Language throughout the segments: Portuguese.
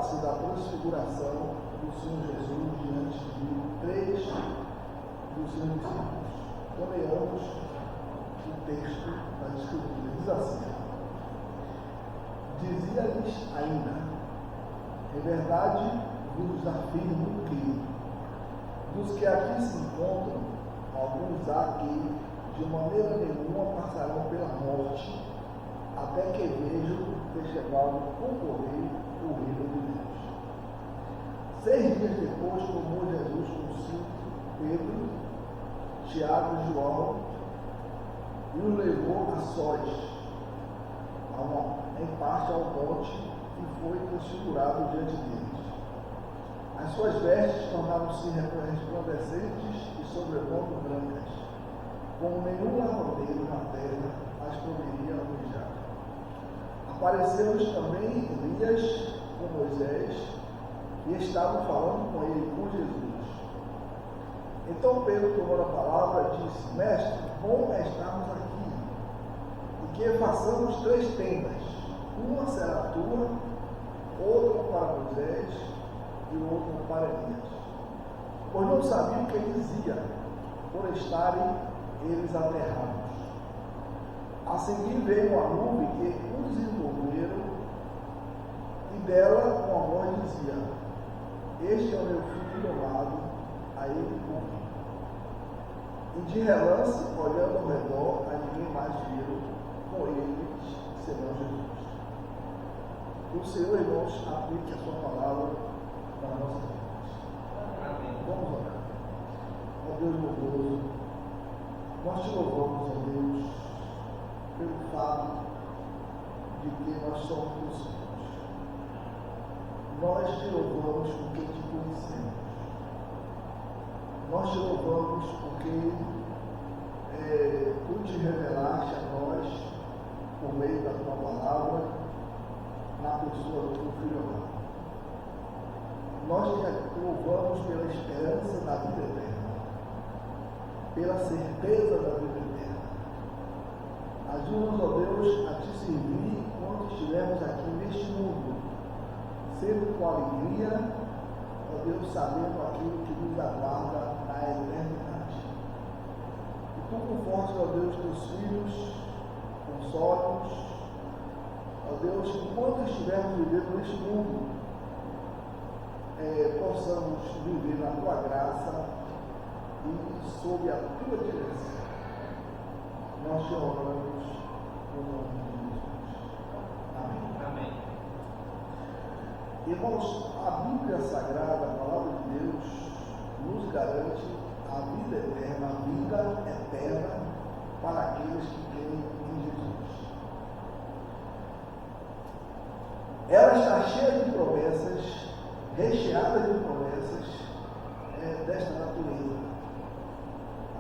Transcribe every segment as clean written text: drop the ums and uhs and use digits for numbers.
trata-se da transfiguração do Senhor Jesus diante de 3 dos seus discípulos. Então, leamos o texto da Escritura. Diz assim: dizia-lhes ainda: em verdade vos afirmo que, dos que aqui se encontram, alguns há que de maneira nenhuma passarão pela morte, até que vejam ter chegado concorrer o reino de Deus. 6 dias depois, tomou Jesus consigo Pedro, Tiago e João, e os levou a sós, em parte ao monte, e foi transfigurado diante deles. As suas vestes tornaram-se resplandecentes e sobremodo brancas, como nenhum lavadeiro na terra as poderia alvejar. Apareceu-lhes também Elias com Moisés, e estavam falando com ele, com Jesus. Então Pedro, tomou a palavra, disse: Mestre, bom é estarmos aqui, e que façamos 3 tendas, uma será tua, outra para Moisés e outra para Elias. Pois não sabiam o que ele dizia, por estarem eles aterrados. A seguir veio a nuvem que os envolveram, e dela uma voz dizia: Este é o meu filho amado, a ele ouvi. E de relance, olhando ao redor, a ninguém mais viram com eles, senão Jesus. Que o Senhor, irmãos, aplique a sua palavra para as nossas vidas. Amém. Vamos orar. Ó Deus bondoso, nós te louvamos, ó Deus, pelo fato de que nós somos teus filhos. Nós te louvamos porque te conhecemos. Nós te louvamos porque tu te revelaste a nós por meio da tua palavra, na pessoa do teu Filho amado. Nós te louvamos pela esperança da vida eterna, pela certeza da vida eterna. Ajuda-nos, ó Deus, a te servir quando estivermos aqui neste mundo, sempre com alegria, ó Deus, sabendo aquilo que nos aguarda na eternidade. E tu confortes, ó Deus, teus filhos, console-nos, ó Deus, que enquanto estivermos vivendo neste mundo, possamos viver na tua graça e sob a tua direção. Nós te oramos no nome de Jesus. Amém. Amém. Irmãos, a Bíblia Sagrada, a palavra de Deus, nos garante a vida eterna para aqueles que creem em Jesus. Ela está cheia de promessas, recheada de promessas desta natureza.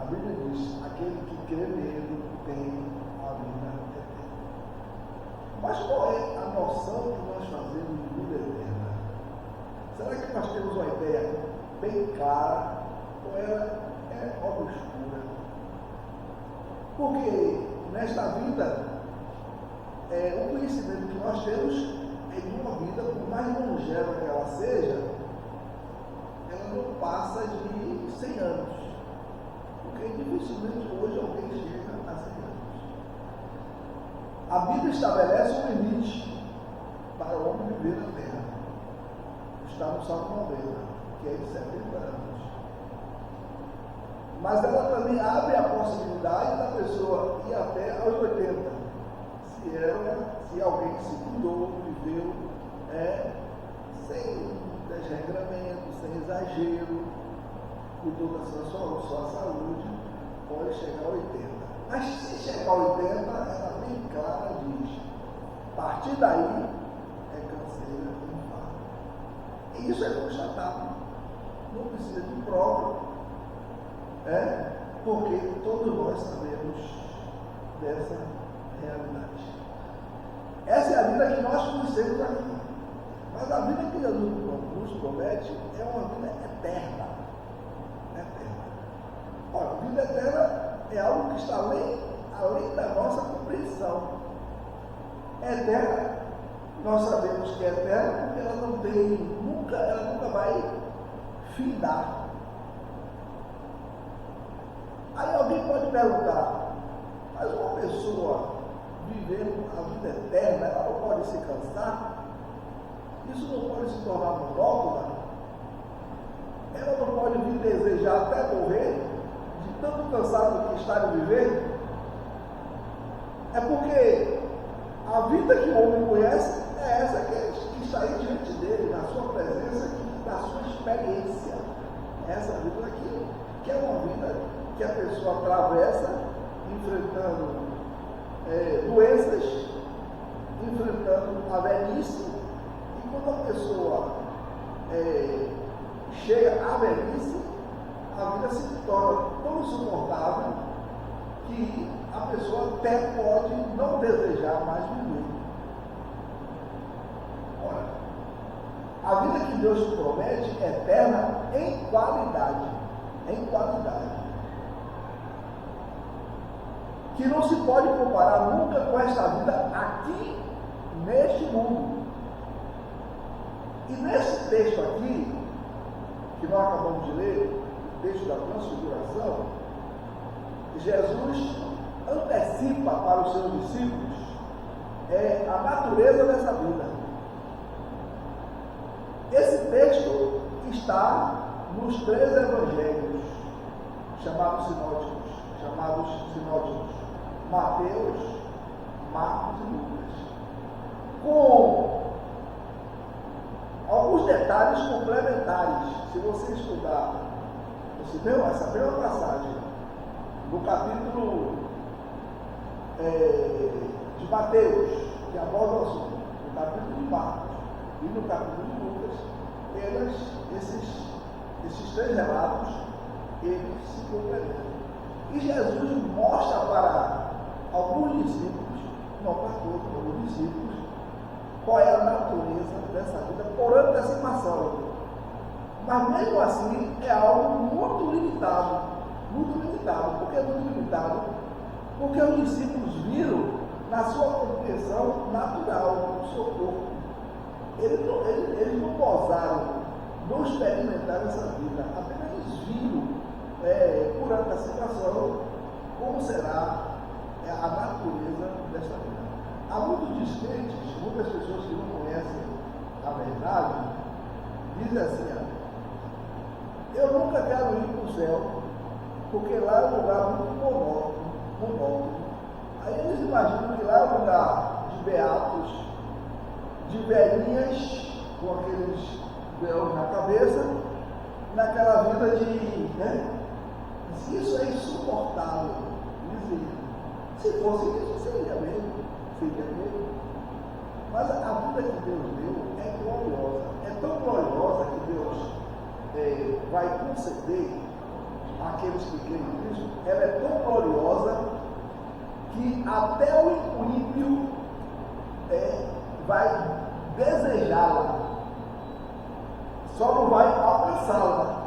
A Bíblia diz: aquele que crê nele tem a vida eterna. Mas qual é a noção que nós fazemos de vida eterna? Será que nós temos uma ideia bem clara ou ela é obscura? Porque nesta vida, o conhecimento que nós temos é de uma vida, por mais longeva que ela seja, ela não passa de 100 anos. Porque dificilmente hoje alguém chega a 100 anos. A Bíblia estabelece um limite para o homem viver na terra. Está no Salmo 90, que é de 70 anos. Mas ela também abre a possibilidade da pessoa ir até aos 80. Se alguém se cuidou, viveu sem desregramento, sem exagero, cuidou da sua saúde, pode chegar a 80. Mas se chegar a 80, ela bem clara diz: a partir daí é canseira e infarto. E isso é constatado. Não precisa de prova. Porque todos nós sabemos dessa realidade. Essa é a vida que nós conhecemos aqui. Mas a vida que Jesus nos promete é uma vida eterna. Ora, a vida eterna é algo que está além da nossa compreensão. É eterna nós sabemos que é eterna porque ela não tem, ela nunca vai findar. Aí alguém pode perguntar, mas uma pessoa vivendo a vida eterna, ela não pode se cansar? Isso não pode se tornar monótona? Ela não pode vir desejar até morrer, de tanto cansado que está de viver? É porque a vida que o homem conhece é essa que está aí diante dele, na sua presença, na sua experiência. Essa vida aqui, que é uma vida que a pessoa atravessa, enfrentando doenças, enfrentando a velhice, e quando a pessoa chega à velhice, a vida se torna tão insuportável que a pessoa até pode não desejar mais viver. Ora, a vida que Deus promete é eterna em qualidade. Em qualidade. Que não se pode comparar nunca com esta vida aqui, neste mundo. E nesse texto aqui, que nós acabamos de ler, o texto da transfiguração, Jesus antecipa para os seus discípulos a natureza dessa vida. Esse texto está nos 3 evangelhos, chamados sinóticos, Mateus, Marcos e Lucas, com alguns detalhes complementares. Se você estudar essa mesma passagem no capítulo de Mateus, que aborda o assunto, no capítulo de Marcos e no capítulo de Lucas, esses 3 relatos, eles se complementam. E Jesus mostra para alguns discípulos, não para todos, alguns discípulos, qual é a natureza dessa vida por antecipação. Mas mesmo assim é algo muito limitado. Por que muito limitado? Porque os discípulos viram na sua compreensão natural, no seu corpo. Eles não gozaram, não experimentaram essa vida, apenas eles viram por antecipação como será a natureza desta vida. Há muitos descrentes, muitas pessoas que não conhecem a verdade, dizem assim: eu nunca quero ir para o céu, porque lá é um lugar muito monótono. Aí eles imaginam que lá é um lugar de beatos, de velhinhas com aqueles véus na cabeça, naquela vida de. Isso é insuportável. Se fosse isso, seria mesmo. Mas a vida que Deus deu é gloriosa. É tão gloriosa que Deus vai conceder àqueles que creem em Cristo. Ela é tão gloriosa que até o ímpio vai desejá-la, só não vai alcançá-la.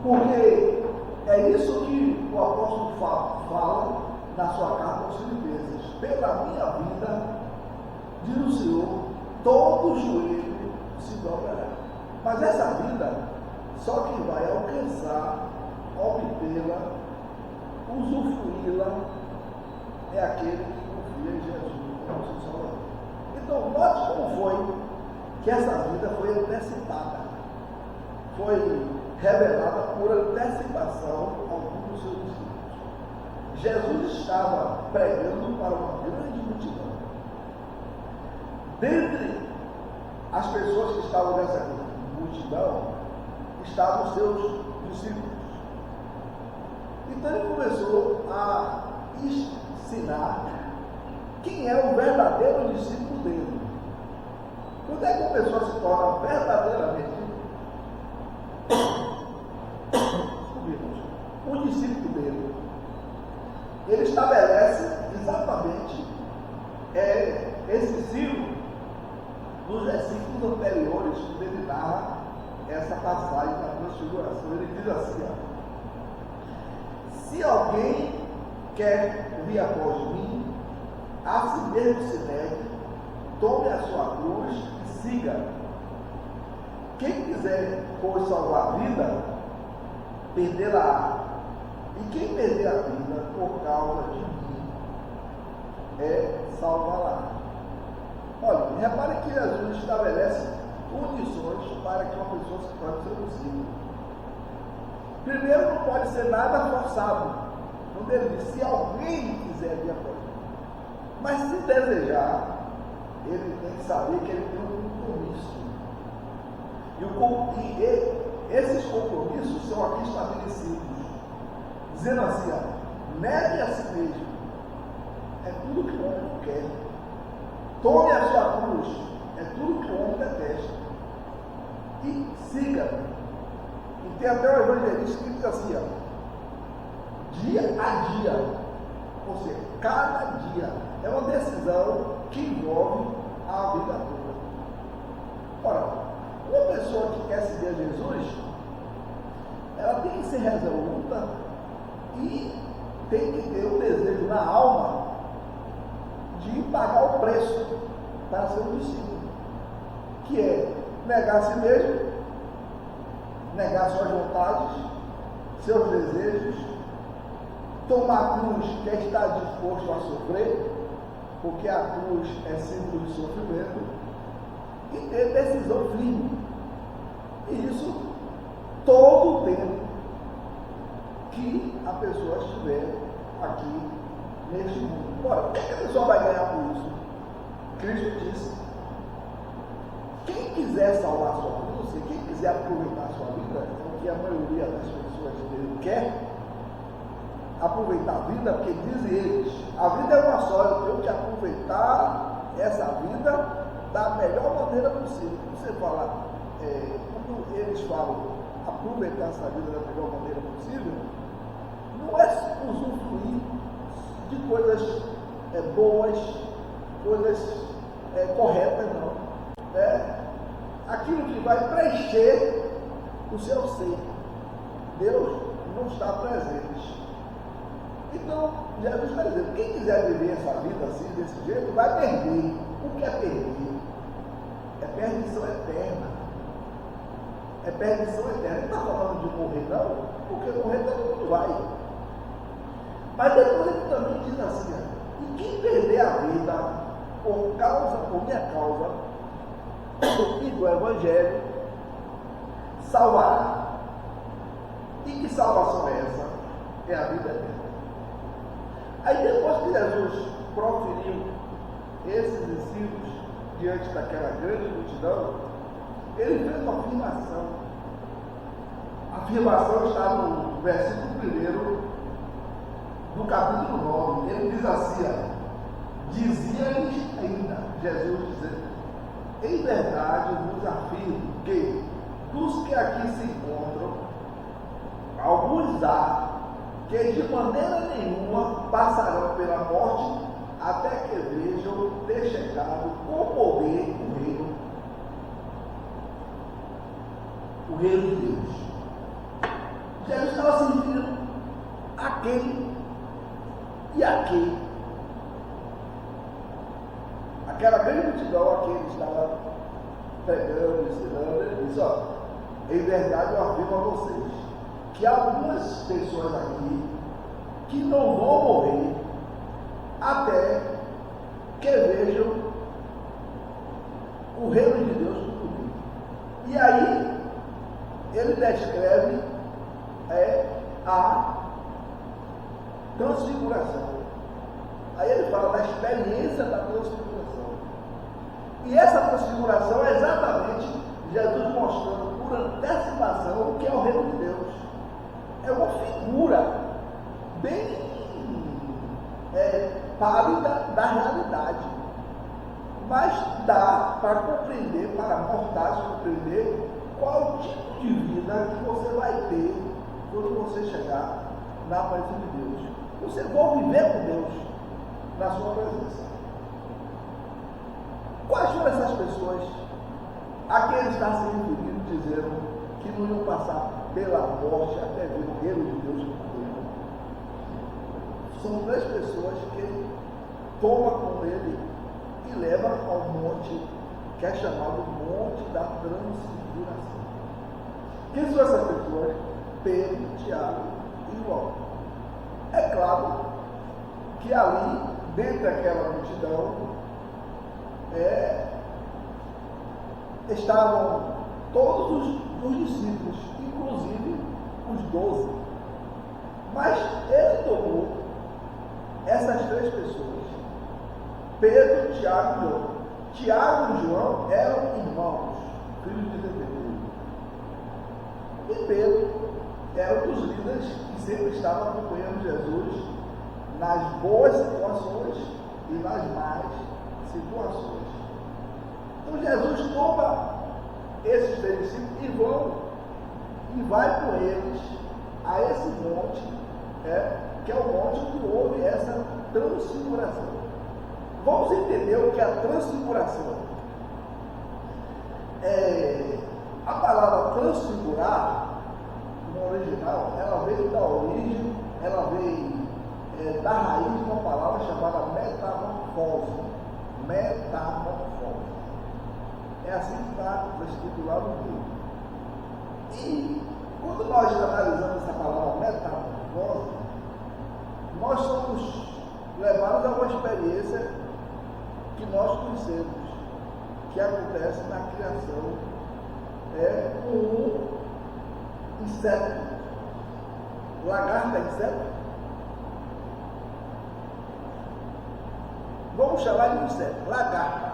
Porque é isso que o apóstolo fala na sua carta aos Filipenses: pela minha vida, diz o Senhor, todo joelho se dobrará. Mas essa vida, só quem vai alcançar, obtê-la, usufruí-la, é aquele que confia em Jesus como seu Salvador. Então, note como foi que essa vida foi antecipada, foi revelada por antecipação a alguns dos seus discípulos. Jesus estava pregando para uma grande multidão. Dentre as pessoas que estavam nessa multidão, estavam os seus discípulos. Então ele começou a ensinar quem é o verdadeiro discípulo dele. Quando é que a pessoa se torna verdadeiramente o discípulo dele? Ele estabelece exatamente esse ciclo nos versículos anteriores, quando ele narra essa passagem da transfiguração. Ele diz assim: se alguém quer vir após mim, a si mesmo se negue, tome a sua cruz e siga. Quem quiser, pois, salvar a vida, perderá. E quem perder a vida por causa de mim, salvará. Olha, repare que Jesus estabelece condições para que uma pessoa se torne seduzida. Primeiro, não pode ser nada forçado. Quando ele diz, se alguém quiser vir após mim. Mas se desejar, ele tem que saber que ele tem um compromisso. E esses compromissos são aqui estabelecidos. Dizendo assim, negue a si mesmo. É tudo que o homem não quer. Tome a sua cruz. É tudo que o homem detesta. E siga. E tem até o evangelista que diz assim, dia a dia. Ou seja, cada dia. É uma decisão que envolve a vida toda. Ora, uma pessoa que quer seguir a Jesus, ela tem que ser resoluta e tem que ter o desejo na alma de pagar o preço para ser um discípulo, que é negar a si mesmo, negar suas vontades, seus desejos, tomar a cruz que é estar disposto a sofrer, porque a cruz é símbolo de sofrimento, e ter decisão firme. E isso todo o tempo que a pessoa estiver aqui neste mundo. Ora, o que a pessoa vai ganhar por isso? Cristo disse: quem quiser salvar a sua vida, quem quiser aproveitar a sua vida, o que a maioria das pessoas quer aproveitar a vida, porque dizem eles, a vida é uma só, eu tenho que aproveitar essa vida da melhor maneira possível. Você fala, quando eles falam aproveitar essa vida da melhor maneira possível, não é usufruir de coisas boas, coisas corretas, não. É aquilo que vai preencher o seu ser. Deus não está presente. Então, Jesus está dizendo, quem quiser viver essa vida assim, desse jeito, vai perder. O que é perder? É perdição eterna. É perdição eterna. Ele não está falando de morrer, não, porque morrer todo mundo vai. Mas depois ele também diz assim, e quem perder a vida por minha causa, e do Evangelho, salvará. E que salvação é essa? É a vida eterna. Aí depois que Jesus proferiu esses ensinos diante daquela grande multidão, ele fez uma afirmação. A afirmação está no versículo 1 do capítulo 9. Ele diz assim, dizia-lhes ainda, Jesus dizendo, em verdade vos afirmo que dos que aqui se encontram, alguns há que de maneira nenhuma passarão pela morte até que vejam ter chegado com poder o reino de Deus. Jesus estava se referindo àquele e àquele. Aquela grande multidão a quem ele estava pregando, ensinando, ele disse, em verdade eu afirmo a vocês, que há algumas pessoas aqui que não vão morrer até que vejam o reino de Deus cumprir. E aí ele descreve a transfiguração. Aí ele fala da experiência da transfiguração. E essa transfiguração é exatamente Jesus mostrando por antecipação o que é o reino de Deus. É uma figura bem pálida da realidade, mas dá para compreender, para mortais compreender qual o tipo de vida que você vai ter quando você chegar na presença de Deus. Você vai viver com Deus na sua presença. Quais foram essas pessoas a quem ele está se referindo, dizendo que não iam passar pela morte até ver o reino de Deus cumprir? São 3 pessoas que ele toma com ele e leva ao monte que é chamado Monte da Transfiguração. Quem são essas pessoas? Pedro, Tiago e João. É claro que ali, dentro daquela multidão, estavam todos os discípulos, inclusive os 12. Mas ele tomou essas 3 pessoas, Pedro, Tiago e João. Tiago e João eram irmãos, filhos de Zebedeu. E Pedro era um dos líderes que sempre estava acompanhando Jesus nas boas situações e nas más situações. Então Jesus toma esses 3 discípulos e vai com eles a esse monte, que é o monte onde houve essa transfiguração. Vamos entender o que é a transfiguração. A palavra transfigurar, no original, ela veio da origem, ela veio da raiz de uma palavra chamada metamorfose. Metamorfose. É assim que está escrito lá no livro. E quando nós analisamos essa palavra metamorfose, nós somos levados a uma experiência que nós conhecemos, que acontece na criação com um inseto. Lagarta é inseto? Vamos chamar de inseto, lagarta.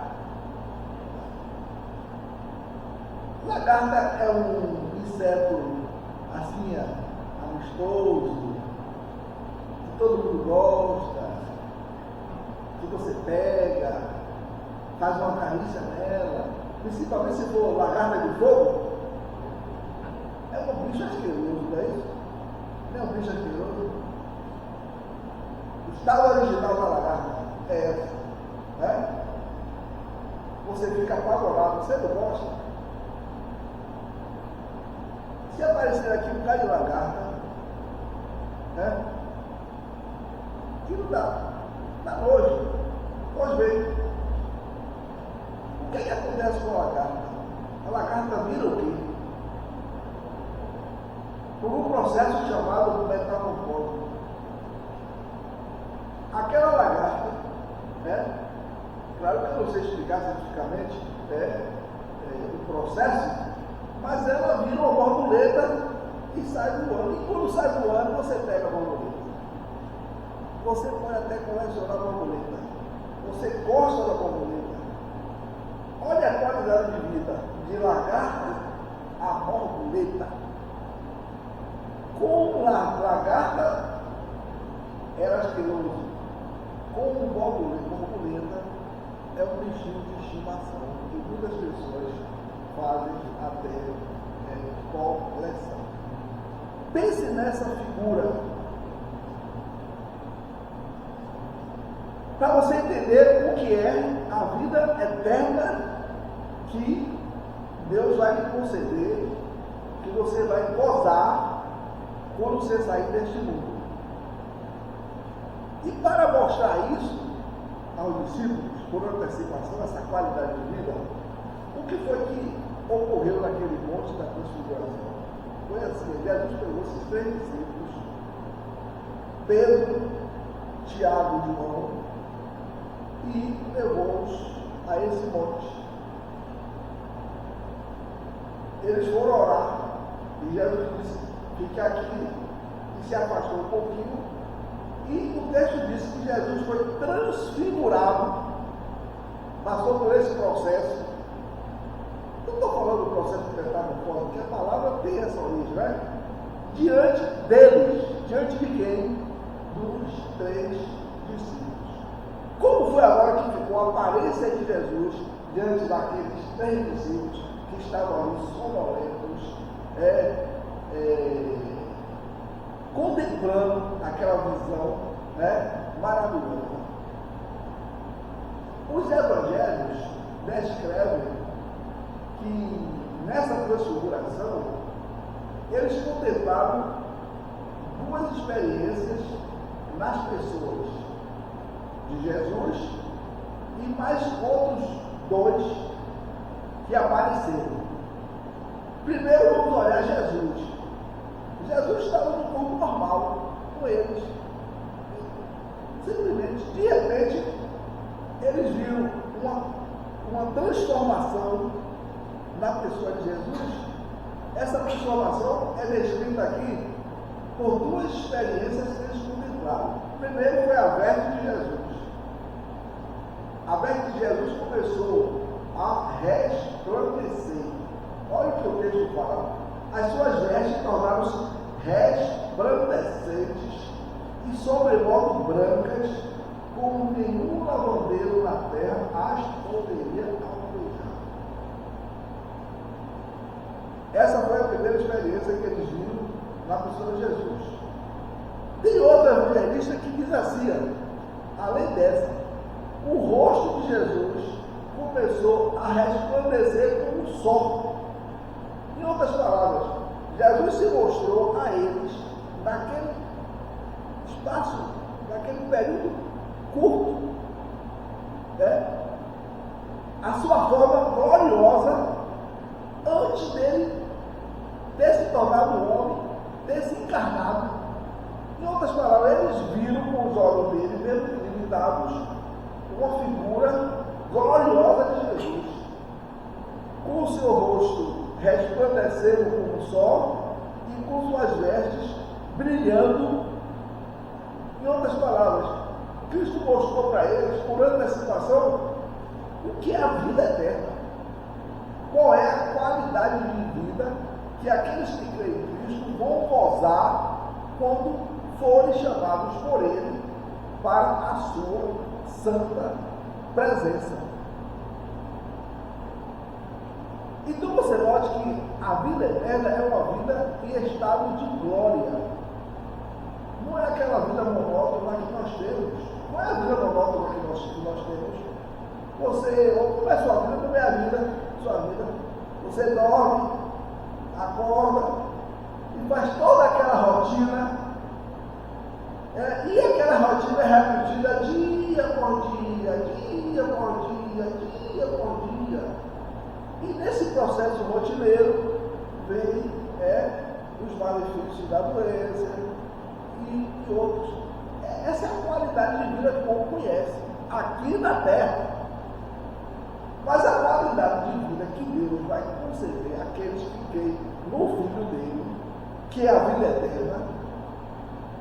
Lagarta é um inseto assim, amistoso, que todo mundo gosta, que você pega, faz uma carícia nela, principalmente se for lagarta de fogo. É um bicho asqueroso, não é isso? Não é um bicho asqueroso? O estado original da lagarta é essa, né? Você fica apavorado, você não gosta. Se aparecer aqui um cara de lagarta, né? Que não dá nojo. Pois bem, o que acontece com a lagarta? A lagarta vira o quê? Por um processo chamado metamorfose. Aquela lagarta, claro que eu não sei explicar cientificamente o processo, mas ela vira uma borboleta e sai voando. E quando sai voando, você pega a borboleta. Você pode até colecionar a borboleta. Você gosta da borboleta. Olha a qualidade de vida de lagarta a borboleta. Com lagarta era asqueroso. Com borboleta é um bichinho de estimação que muitas pessoas fazem até coleção. Pense nessa figura para você entender o que é a vida eterna que Deus vai lhe conceder, que você vai gozar quando você sair deste mundo. E para mostrar isso aos discípulos, por antecipação, essa qualidade de vida, o que foi que ocorreu naquele monte da transfiguração? Foi assim: Jesus pegou esses 3 discípulos, Pedro, Tiago e João, e levou-os a esse monte. Eles foram orar e Jesus disse: fique aqui, e se afastou um pouquinho. E o texto diz que Jesus foi transfigurado, passou por esse processo. Não estou falando do processo de metamorfose, porque a palavra tem essa origem, né? Diante deles, diante de quem? Dos 3 discípulos. Como foi agora que ficou a aparência de Jesus diante daqueles 3 discípulos que estavam ali sonolentos, contemplando aquela visão maravilhosa? Os evangelhos descrevem que nessa transfiguração eles contemplaram 2 experiências nas pessoas de Jesus e mais outros dois que apareceram. Primeiro vamos olhar Jesus. Jesus estava no corpo normal com eles. Simplesmente, de repente, eles viram uma transformação na pessoa de Jesus. Essa transformação é descrita aqui por duas experiências que eles contemplaram. Primeiro foi a veste de Jesus. A veste de Jesus começou a resplandecer. Olha o que o texto fala. As suas vestes tornaram-se resplandecentes e sobremodo brancas, como nenhum lavandeiro na terra as poderia alvejar. Essa foi a primeira experiência que eles viram na pessoa de Jesus. Tem outra evangelista que diz assim, além dessa, o rosto de Jesus começou a resplandecer como o sol. Em outras palavras, Jesus se mostrou a eles naquele espaço, naquele período curto, a sua forma gloriosa antes dele ter se tornado um homem, ter se encarnado. Em outras palavras, eles viram com os olhos dele, mesmo limitados, uma figura gloriosa de Jesus, com o seu rosto resplandecendo como o sol e com suas vestes brilhando. Em outras palavras, Cristo mostrou para eles, por antecipação, o que é a vida eterna. Qual é a qualidade de vida que aqueles que creem em Cristo vão gozar quando forem chamados por Ele para a sua santa presença. Então você note que a vida eterna é uma vida em estado de glória. Não é aquela vida monótona que nós temos. Não é a vida monótona que nós temos. Como é sua vida, como é a vida, sua vida. Você dorme, acorda e faz toda aquela rotina. E aquela rotina é repetida dia por dia, dia por dia, dia por dia. E nesse processo rotineiro vem os malefícios da doença e outros. Essa é a qualidade de vida que o povo conhece aqui na terra. Mas a qualidade de vida que Deus vai conceder àqueles que creem no Filho dele, que é a vida eterna,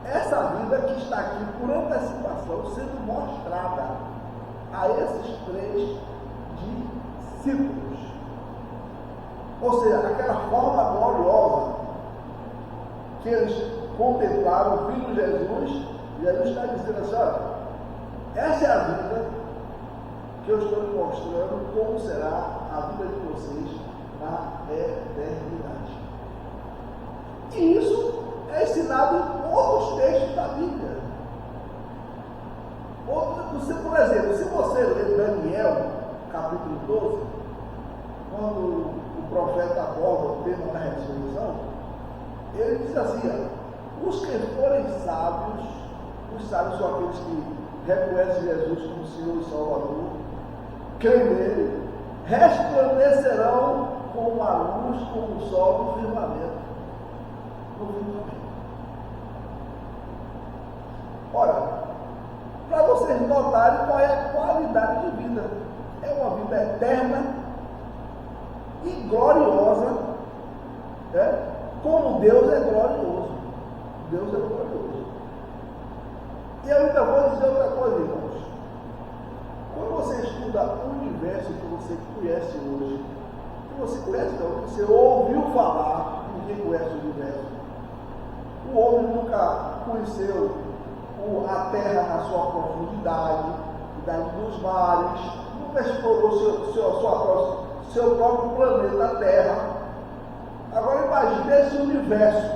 essa vida que está aqui por antecipação sendo mostrada a esses 3 discípulos. Ou seja, aquela forma gloriosa que eles contemplaram vindo Jesus, Jesus está dizendo assim, olha, essa é a vida que eu estou lhe mostrando como será a vida de vocês na eternidade. E isso é ensinado em outros textos da Bíblia. Por exemplo, se você ler Daniel, capítulo 12, quando o profeta aborda o tema da ressurreição, ele diz assim, os que forem sábios, os sábios são aqueles que reconhecem Jesus como Senhor e Salvador, creem nele, resplandecerão como a luz, como o sol do firmamento. Ora, para vocês notarem qual é a qualidade de vida, é uma vida eterna e gloriosa, como Deus é glorioso. Deus é glorioso. E eu ainda vou dizer outra coisa, irmãos. Quando você estuda o universo que você conhece hoje, que você conhece não, que você ouviu falar, ninguém conhece o universo. O homem nunca conheceu a terra na sua profundidade, dos mares, nunca explorou seu próprio planeta Terra. Agora imagine esse universo,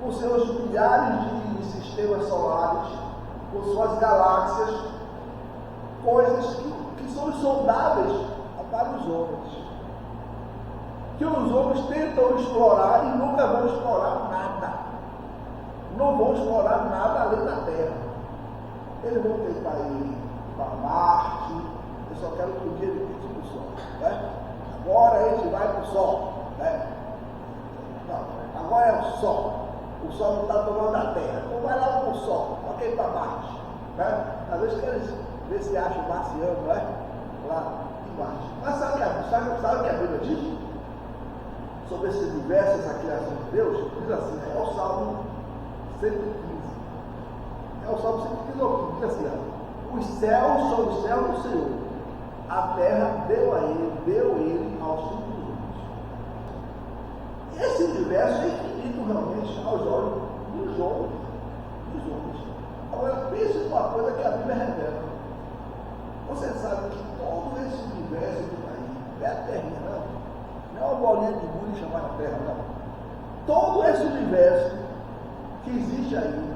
com seus milhares de sistemas solares, com suas galáxias, coisas que são insondáveis para os homens, que os homens tentam explorar e nunca vão explorar nada. Não vão explorar nada além da terra. Eles vão tentar ir para Marte. Eu só quero que o dia ele pise para o Sol. Né? Agora a gente vai para o Sol. Né? Não, agora é o Sol. O Sol não está tomando a Terra. Então vai lá para o Sol, ok, para Marte. Né? Às vezes querem ver se acha o marciano, né? Lá em Marte. Mas sabe o que a Bíblia diz? Sobre esse universo, essa criação de Deus? Diz assim, é o Salmo 115. É o Salmo 115, diz assim, ó, os céus são os céus do Senhor, a terra deu ele aos seus homens. Esse universo é infinito realmente aos olhos dos homens. Agora pense numa coisa que a Bíblia revela. Você sabe que todo esse universo que está aí, não é a terra, não é uma bolinha de gude chamada terra, não. Todo esse universo que existe aí,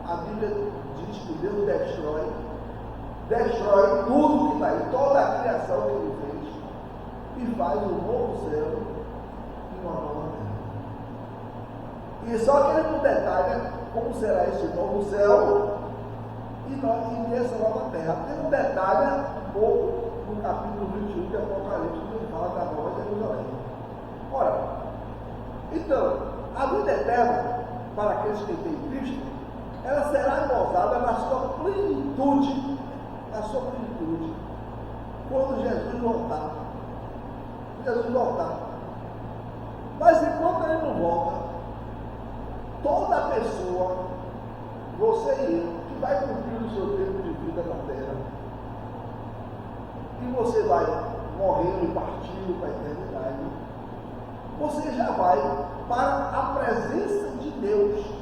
a Bíblia diz que Deus destrói tudo que está aí, toda a criação que ele fez, e faz um novo céu e uma nova terra. E só que ele não detalha como será esse novo céu e essa nova terra. Ele não detalha um pouco no capítulo 21 de Apocalipse, que ele fala da Nova Jerusalém. Ora, então, a vida eterna, para aqueles que têm Cristo, ela será gozada na sua plenitude, quando Jesus voltar. Mas enquanto ele não volta, toda pessoa, você e eu, que vai cumprir o seu tempo de vida na terra, e você vai morrer e partir para a eternidade, você já vai para a presença de Deus.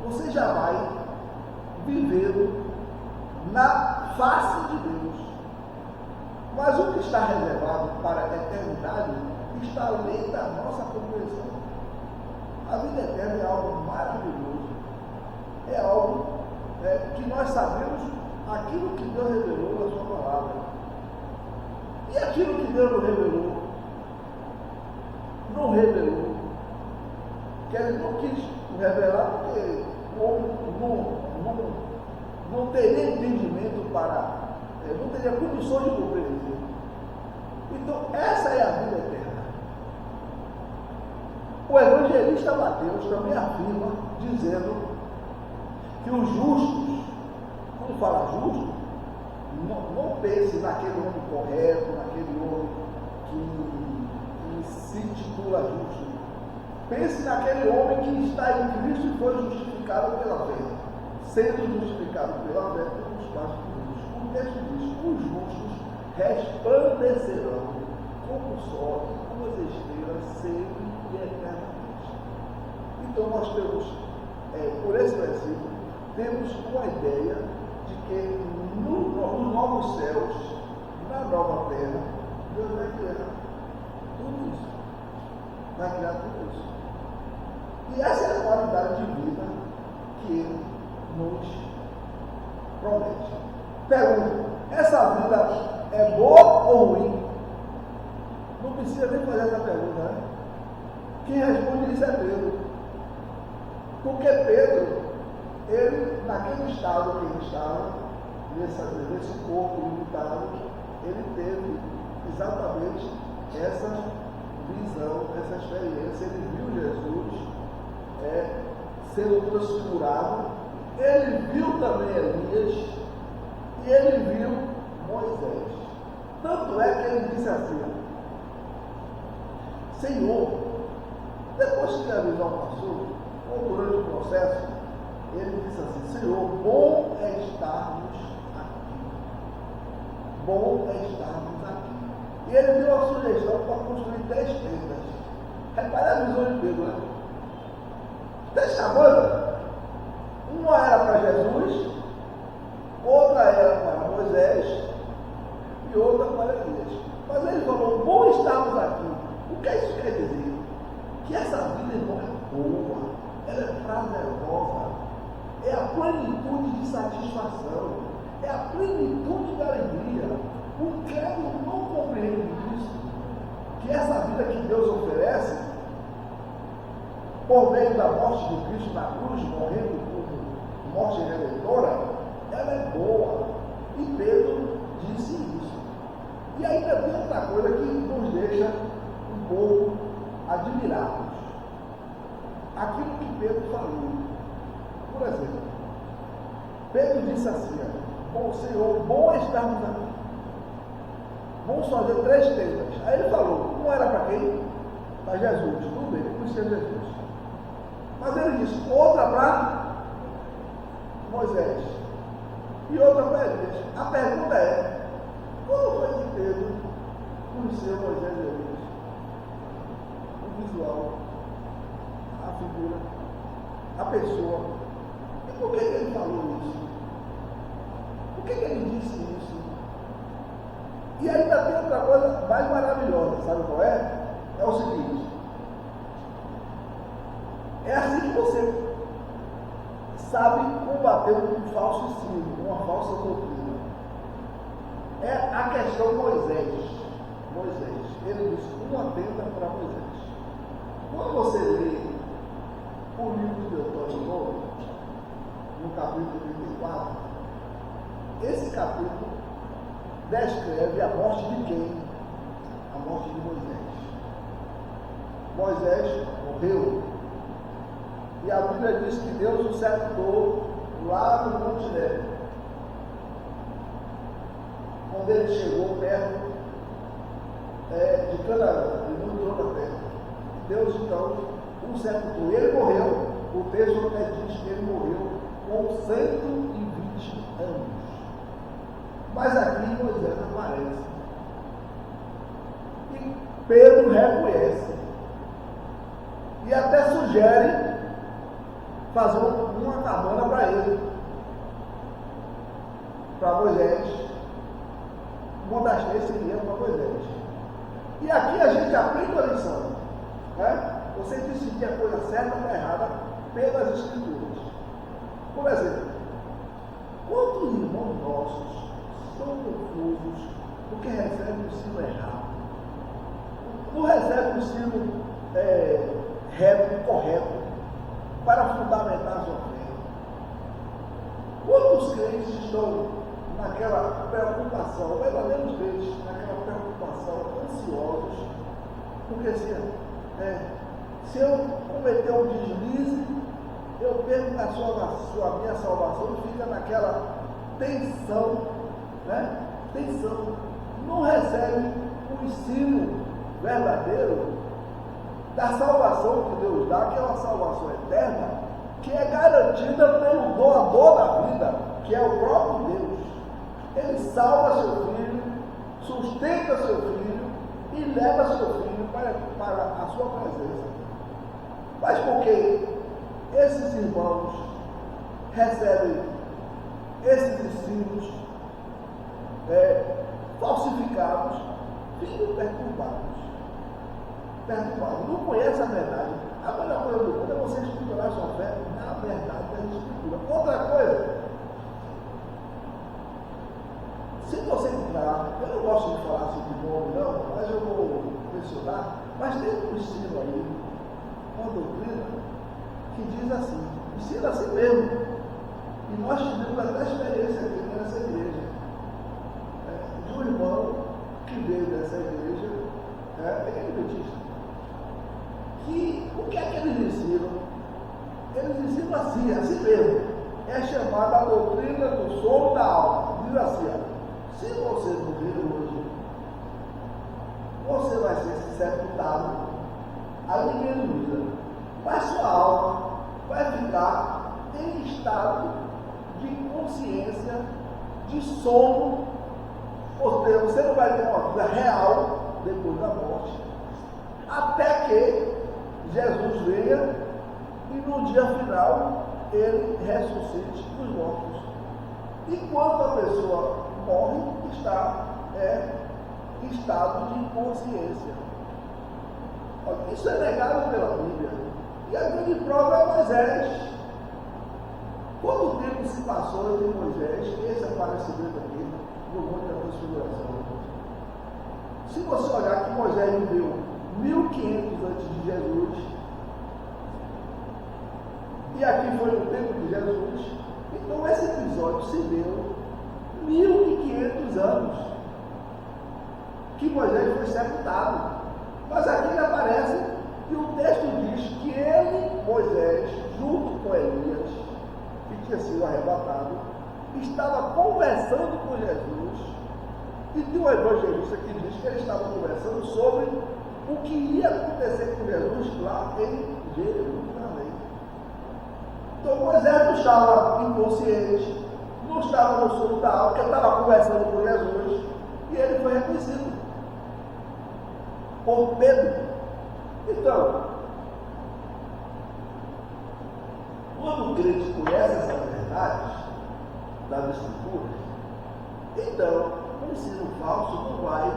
Você já vai vivendo na face de Deus. Mas o que está reservado para a eternidade está além da nossa compreensão. A vida eterna é algo maravilhoso. É algo que nós sabemos aquilo que Deus revelou na sua palavra. E aquilo que Deus não revelou, que ele não quis revelar porque o homem não teria entendimento não teria condições de compreender. Então, essa é a vida eterna. O evangelista Mateus também afirma, dizendo que os justos, quando fala justo, não pense naquele homem correto, naquele homem que se titula justo. Pense naquele homem que está em Cristo e foi justificado pela fé. Sendo justificado pela fé, pelos passos de Deus. O texto diz: os justos resplandecerão como o sol, como as estrelas, sempre e eternamente. Então nós temos, por esse versículo, temos uma ideia de que nos novos céus, na nova terra, Deus vai criar tudo isso. Vai criar tudo isso. E essa é a qualidade de vida que Ele nos promete. Pergunta: essa vida é boa ou ruim? Não precisa nem fazer essa pergunta, né? Quem responde isso é Pedro. Porque Pedro, ele, naquele estado que ele estava, nesse corpo limitado, ele teve exatamente essa visão, essa experiência. Ele viu Jesus sendo transfigurado, ele viu também Elias e ele viu Moisés. Tanto é que ele disse assim: Senhor, depois que a visão passou, ou durante o processo, ele disse assim: Senhor, bom é estarmos aqui. Bom é estarmos aqui. E ele deu a sugestão para construir 10 tendas. Repare a visão de Pedro, né? 10 tamanhos. Uma era para Jesus, outra era para Moisés e outra para Elias. Mas ele falou: bom estarmos aqui. O que isso quer dizer? Que essa vida não é boa, ela é prazerosa, é a plenitude de satisfação, é a plenitude da alegria. O crente não compreende isso, que essa vida que Deus oferece, por meio da morte de Cristo na cruz, morrendo por morte redentora, ela é boa. E Pedro disse isso. E ainda tem outra coisa que nos deixa um pouco admirados. Aquilo que Pedro falou. Por exemplo, Pedro disse assim: bom Senhor, bom é estarmos aqui. Vamos fazer 3 tendas. Aí ele falou, não era para quem? Para Jesus. Tudo bem, conhecia Jesus. Mas ele disse, outra para Moisés e outra para Elias. A pergunta é, como foi que Pedro conheceu Moisés e Elias? O visual, a figura, a pessoa. E por que ele falou isso? Por que ele disse isso? E ainda tem outra coisa mais maravilhosa, sabe qual é? É o seguinte, é assim que você sabe combater um falso ensino, uma falsa doutrina. É a questão Moisés. Ele disse, uma tenda para Moisés. Quando você lê o livro de Deuteronômio, no capítulo 34, esse capítulo descreve a morte de quem? A morte de Moisés. Moisés morreu. E a Bíblia diz que Deus o sepultou lá no Monte Nebo. Quando ele chegou perto de Canaã, ele não entrou na terra. Deus então o sepultou. Ele morreu, o texto até diz que ele morreu com 120 anos. Mas aqui Moisés aparece. E Pedro reconhece. E até sugere fazer uma cabana para ele. Para Moisés. Uma das 3 seria para Moisés. E aqui a gente aprende a lição. Né? Você decidir a coisa certa ou errada pelas Escrituras. Por exemplo, quantos irmãos nossos são confusos porque recebem o ensino errado? Não recebem o ensino reto, correto, para fundamentar a sua fé. Quantos crentes estão naquela preocupação, verdadeiros crentes, naquela preocupação, ansiosos, porque se eu cometer um deslize, eu perco a minha salvação e fica naquela tensão, né? Tensão. Não recebe o ensino verdadeiro da salvação que Deus dá, que é uma salvação eterna, que é garantida pelo doador da vida, que é o próprio Deus. Ele salva seu filho, sustenta seu filho e leva seu filho para a sua presença. Mas porque esses irmãos recebem esses ensinos falsificados, ficam perturbados. Não conhece a verdade. A melhor coisa do mundo é você estruturar a sua fé na verdade da Escritura. Outra coisa, se você entrar, eu não gosto de falar assim de nome não, mas eu vou mencionar, mas tem um ensino aí, uma doutrina, que diz assim, ensina assim mesmo. E nós tivemos até experiência aqui nessa igreja, de um irmão que veio dessa igreja, adventista. O que é que eles ensinam? Eles ensinam assim mesmo. É chamada a doutrina do sono da alma. Diz assim, se você morrer hoje, você vai ser sepultado, aí ninguém duvida, mas sua alma vai ficar em estado de consciência, de sono, ou seja, você não vai ter uma vida real depois da morte, até que Jesus venha e no dia final ele ressuscite os mortos. Enquanto a pessoa morre, está em estado de inconsciência. Isso é negado pela Bíblia. E a grande prova é Moisés. Quanto tempo se passou entre Moisés e esse aparecimento aqui no Monte da Transfiguração? Se você olhar que Moisés viveu 1500 antes de Jesus, e aqui foi no tempo de Jesus, Então esse episódio se deu 1500 anos que Moisés foi sepultado. Mas aqui ele aparece e o texto diz que ele, Moisés, junto com Elias, que tinha sido arrebatado, estava conversando com Jesus, e tem um evangelista que diz que ele estava conversando sobre o que ia acontecer com Jesus lá em Jerusalém. Então Moisés não estava inconsciente, não estava no sono da alma, ele estava conversando com Jesus, e ele foi reconhecido por Pedro. Então, quando o crente conhece essas verdades das Escrituras, então o ensino falso não vai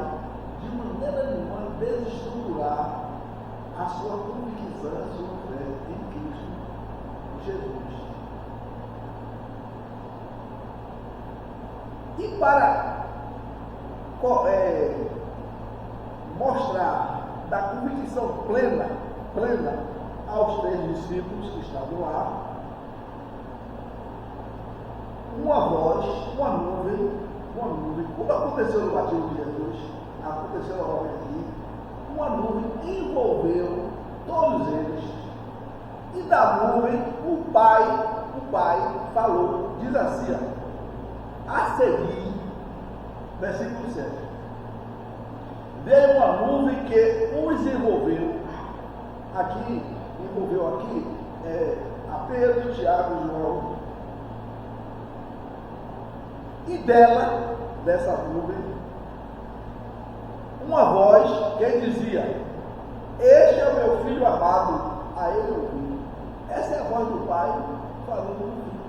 de maneira nenhuma desestruturar a sua convicção, a sua fé em Cristo Jesus. E para mostrar da convicção plena aos 3 discípulos que estavam lá, uma voz, uma nuvem, como aconteceu no batismo de Jesus, aconteceu novamente aqui, uma nuvem envolveu todos eles, e da nuvem o Pai falou, diz assim, a seguir, versículo 7. Veio uma nuvem que os envolveu. Aqui, a Pedro, Tiago e João. E dessa nuvem, uma voz que dizia: este é o meu filho amado, a ele ouvi. Essa é a voz do Pai falando do Filho,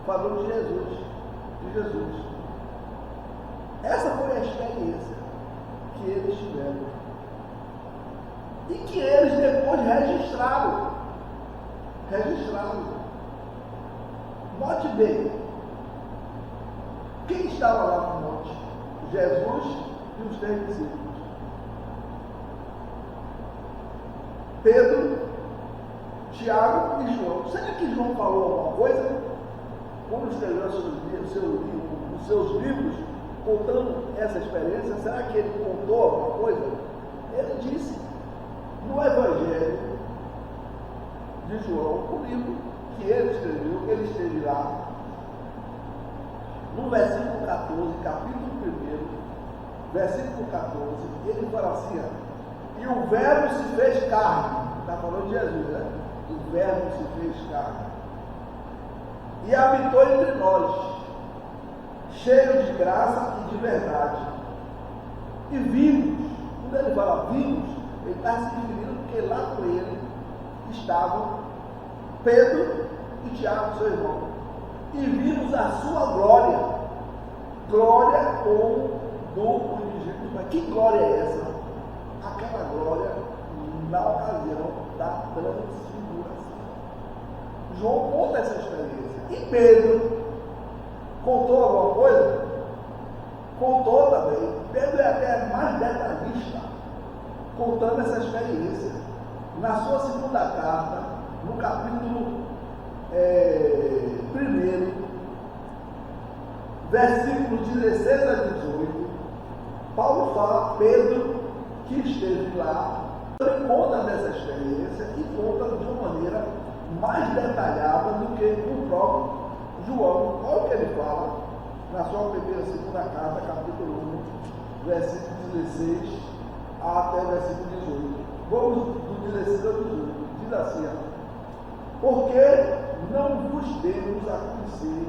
falando de Jesus. Essa foi a experiência que eles tiveram e que eles depois registraram. Note bem, quem estava lá no monte? Jesus e os 3 discípulos. Pedro, Tiago e João. Será que João falou alguma coisa? Quando escreveu os seus livros, contando essa experiência, será que ele contou alguma coisa? Ele disse no Evangelho de João, o livro que ele escreveu, ele esteve lá, no versículo 14, capítulo 1, versículo 14, ele fala assim: e o Verbo se fez carne. Está falando de Jesus, né? O Verbo se fez carne e habitou entre nós, cheio de graça e de verdade. E vimos, quando ele fala vimos, ele está se referindo porque lá com ele estavam Pedro e Tiago, seu irmão. E vimos a sua glória como do unigênito. Mas que glória é essa? Aquela glória na ocasião da transfiguração. João conta essa experiência. E Pedro contou alguma coisa? Contou também. Pedro é até mais detalhista, contando essa experiência. Na sua segunda carta, no capítulo 1, versículos 16 a 18, Paulo fala, Pedro, que esteve lá, ele conta dessa experiência e conta de uma maneira mais detalhada do que o próprio João. Olha o que ele fala na sua segunda carta, capítulo 1, versículo 16 até o versículo 18. Vamos do 16 ao 18. Diz assim: porque não vos demos a conhecer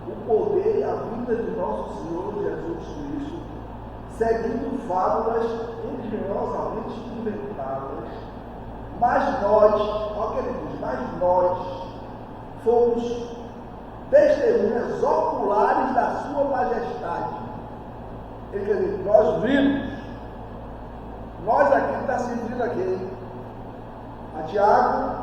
o poder e a vinda de nosso Senhor Jesus Cristo, seguindo fábulas engenhosamente inventadas, mas nós, olha o que ele diz, mas nós fomos testemunhas oculares da sua majestade. Ele quer dizer, nós vimos, nós aqui, está se referindo aqui, a Tiago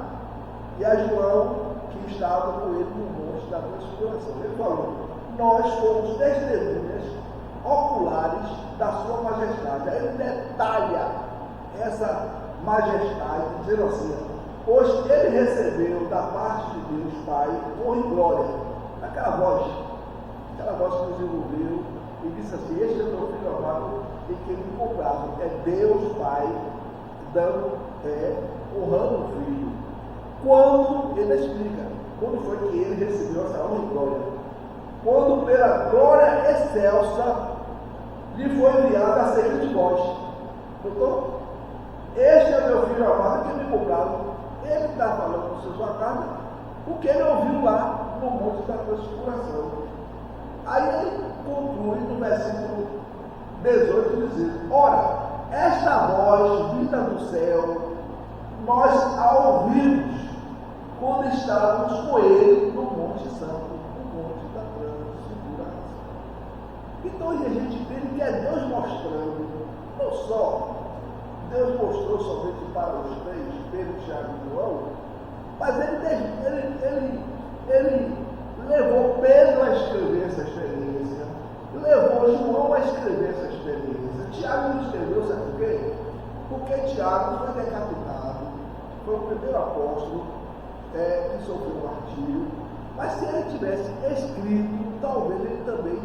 e a João, que estavam com ele no monte da transfiguração. Ele falou, nós fomos testemunhas oculares da sua majestade. Aí ele detalha essa majestade, dizendo assim, pois ele recebeu da parte de Deus Pai honra e glória, aquela voz que nos envolveu e disse assim: este é meu filho amado em quem me comprado. É Deus Pai honrando o filho. Quando ele explica, quando foi que ele recebeu essa honra e glória? Quando pela glória excelsa lhe foi enviada a seguinte voz. Doutor, este é meu filho amado que me comprado. Ele está falando com sua carne, o que ele ouviu lá no monte da transfiguração. Aí ele conclui no versículo 18, dizendo: ora, esta voz vinda do céu, nós a ouvimos quando estávamos com ele no Monte Santo, no Monte da Transfiguração. Então a gente entende que é Deus mostrando, não só Deus mostrou somente para os três, Pedro, Tiago e João, mas ele levou Pedro a escrever essa experiência, levou João a escrever essa experiência. Tiago não escreveu, sabe por quê? Porque Tiago foi decapitado, foi o primeiro apóstolo que sofreu um martírio, mas se ele tivesse escrito, talvez ele também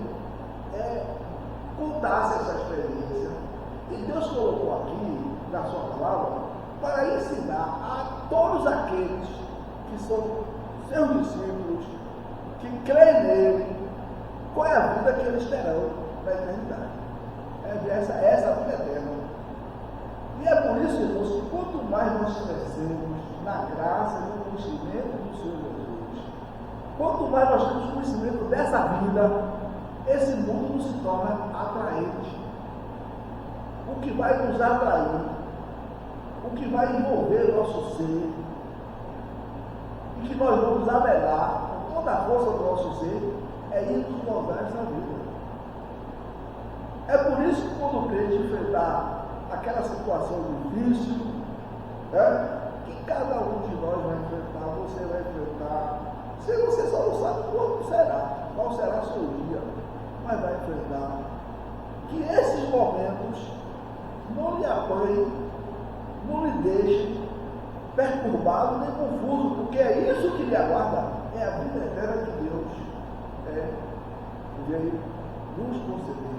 contasse essa experiência. E Deus colocou aqui, na sua palavra, para ensinar a todos aqueles que são seus discípulos, que creem nele, qual é a vida que eles terão na eternidade. Essa vida eterna. E é por isso, irmãos, que quanto mais nós crescemos na graça e no conhecimento do Senhor Jesus, quanto mais nós temos conhecimento dessa vida, esse mundo se torna atraente. O que vai nos atrair, o que vai envolver o nosso ser, e que nós vamos abelar com toda a força do nosso ser, é ir nos moldar essa vida. É por isso que quando o crente enfrentar aquela situação difícil, que cada um de nós vai enfrentar, você vai enfrentar, se você só não sabe qual será o seu dia, mas vai enfrentar. Que esses momentos não lhe apanhem, não lhe deixem perturbado nem confuso, porque é isso que lhe aguarda, é a vida eterna que Deus veio nos conceder.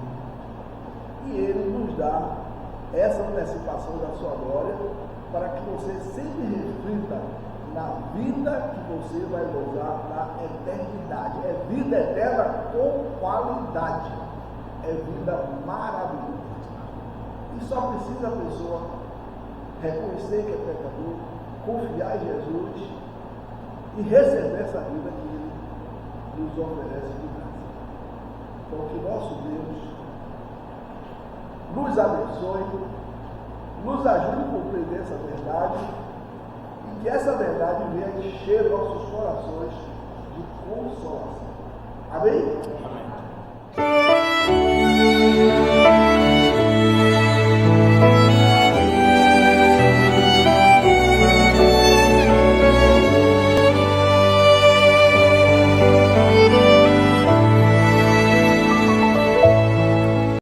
E Ele nos dá essa antecipação da sua glória, para que você sempre reflita na vida que você vai gozar na eternidade. É vida eterna com qualidade. É vida maravilhosa. E só precisa a pessoa reconhecer que é pecador, confiar em Jesus e receber essa vida que Ele nos oferece de graça. Então, que nosso Deus nos abençoe, nos ajude a compreender essa verdade e que essa verdade venha encher nossos corações de consolação. Amém? Amém.